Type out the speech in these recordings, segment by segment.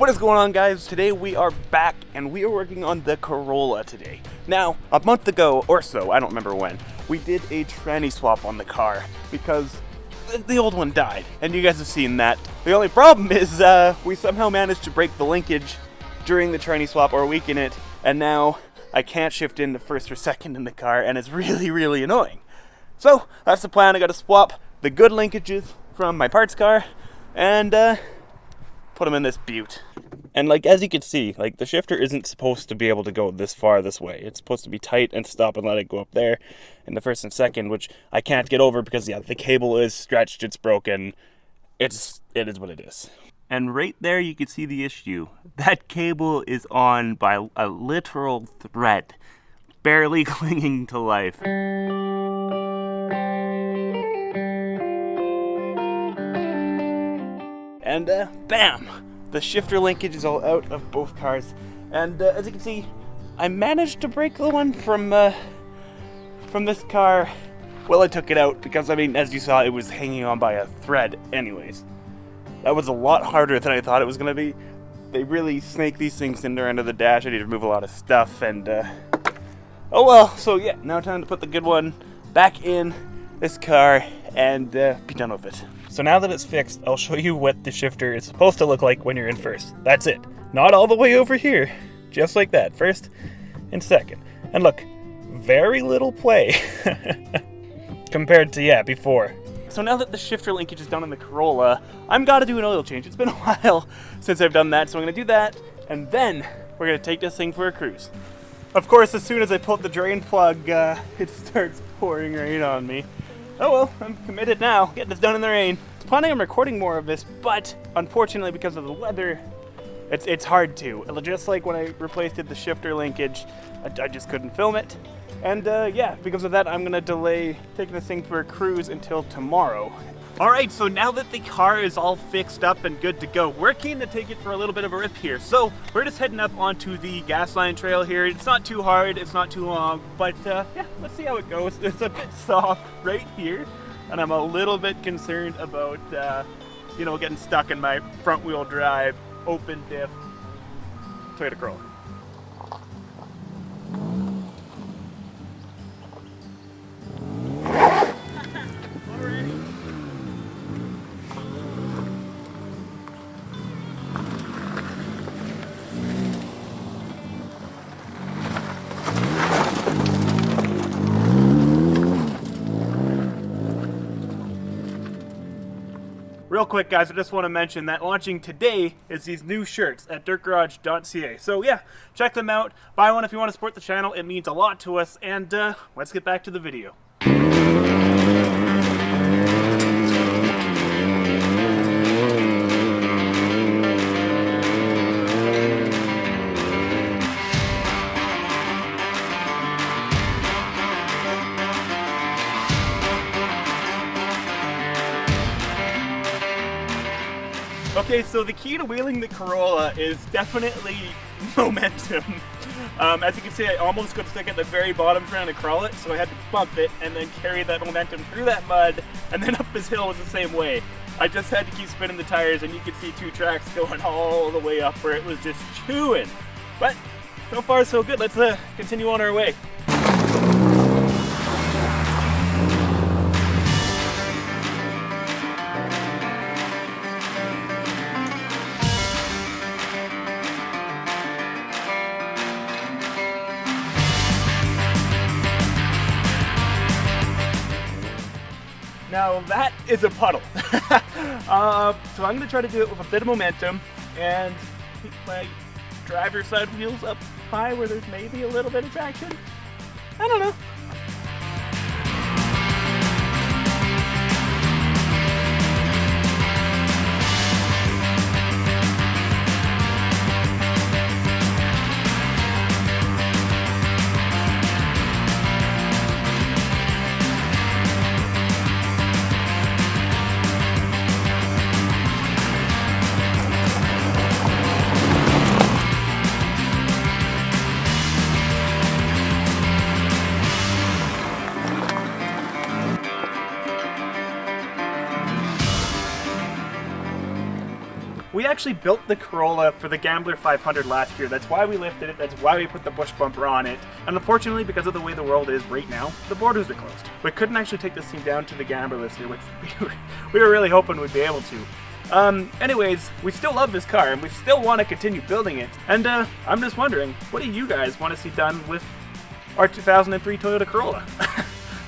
What is going on, guys? Today we are back and we are working on the Corolla today. Now, a month ago or so, I don't remember when, we did a tranny swap on the car because the old one died, and you guys have seen that. The only problem is we somehow managed to break the linkage during the tranny swap or weaken it, and now I can't shift into first or second in the car, and it's really annoying. So that's the plan. I got to swap the good linkages from my parts car and put them in this beaut. And like, as you can see, like, the shifter isn't supposed to be able to go this far this way. It's supposed to be tight and stop and let it go up there in the first and second, which I can't get over because, yeah, the cable is stretched, it's broken. It is what it is. And right there you can see the issue. That cable is on by a literal thread, barely clinging to life. And bam! The shifter linkage is all out of both cars. And as you can see, I managed to break the one from this car. Well, I took it out because, I mean, as you saw, it was hanging on by a thread anyways. That was a lot harder than I thought it was going to be. They really snake these things in there under the dash. I need to remove a lot of stuff, and oh well. So yeah, now time to put the good one back in this car and be done with it. So now that it's fixed, I'll show you what the shifter is supposed to look like when you're in first. That's it. Not all the way over here. Just like that. First and second. And look, very little play compared to, yeah, before. So now that the shifter linkage is done in the Corolla, I'm gotta do an oil change. It's been a while since I've done that, so I'm gonna do that, and then we're gonna take this thing for a cruise. Of course, as soon as I pull the drain plug, it starts pouring rain on me. Oh well, I'm committed now. Getting this done in the rain. I was planning on recording more of this, but unfortunately because of the weather, it's hard to. Just like when I replaced the shifter linkage, I just couldn't film it. And yeah, because of that, I'm gonna delay taking this thing for a cruise until tomorrow. Alright, so now that the car is all fixed up and good to go, we're keen to take it for a little bit of a rip here. So we're just heading up onto the gas line trail here. It's not too hard, it's not too long, but yeah, let's see how it goes. It's a bit soft right here, and I'm a little bit concerned about, you know, getting stuck in my front wheel drive, open diff Toyota Corolla. Real quick, guys, I just want to mention that launching today is these new shirts at Dirt.Garage.ca. So yeah, check them out. Buy one if you want to support the channel. It means a lot to us. And let's get back to the video. Okay, so the key to wheeling the Corolla is definitely momentum. As you can see, I almost got stuck at the very bottom trying to crawl it, so I had to bump it and then carry that momentum through that mud, and then up this hill was the same way. I just had to keep spinning the tires, and you could see two tracks going all the way up where it was just chewing. But so far so good. Let's continue on our way. Now that is a puddle. So I'm gonna try to do it with a bit of momentum and keep my driver's side wheels up high where there's maybe a little bit of traction. I don't know. we actually built the Corolla for the Gambler 500 last year. That's why we lifted it, that's why we put the bush bumper on it. And unfortunately, because of the way the world is right now, the borders are closed. We couldn't actually take this thing down to the Gambler this year, which we were really hoping we'd be able to. Anyways, we still love this car, and we still want to continue building it. And I'm just wondering, what do you guys want to see done with our 2003 Toyota Corolla?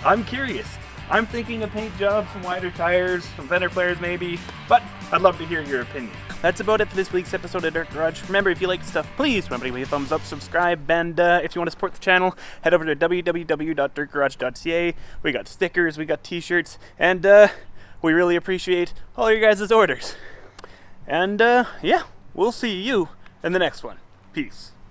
I'm curious. I'm thinking a paint job, some wider tires, some fender flares maybe, but I'd love to hear your opinion. That's about it for this week's episode of Dirt.Garage. Remember, if you like the stuff, please remember to give me a thumbs up, subscribe, and if you want to support the channel, head over to www.dirtgarage.ca. We got stickers, we got t-shirts, and we really appreciate all your guys' orders. And yeah, we'll see you in the next one. Peace.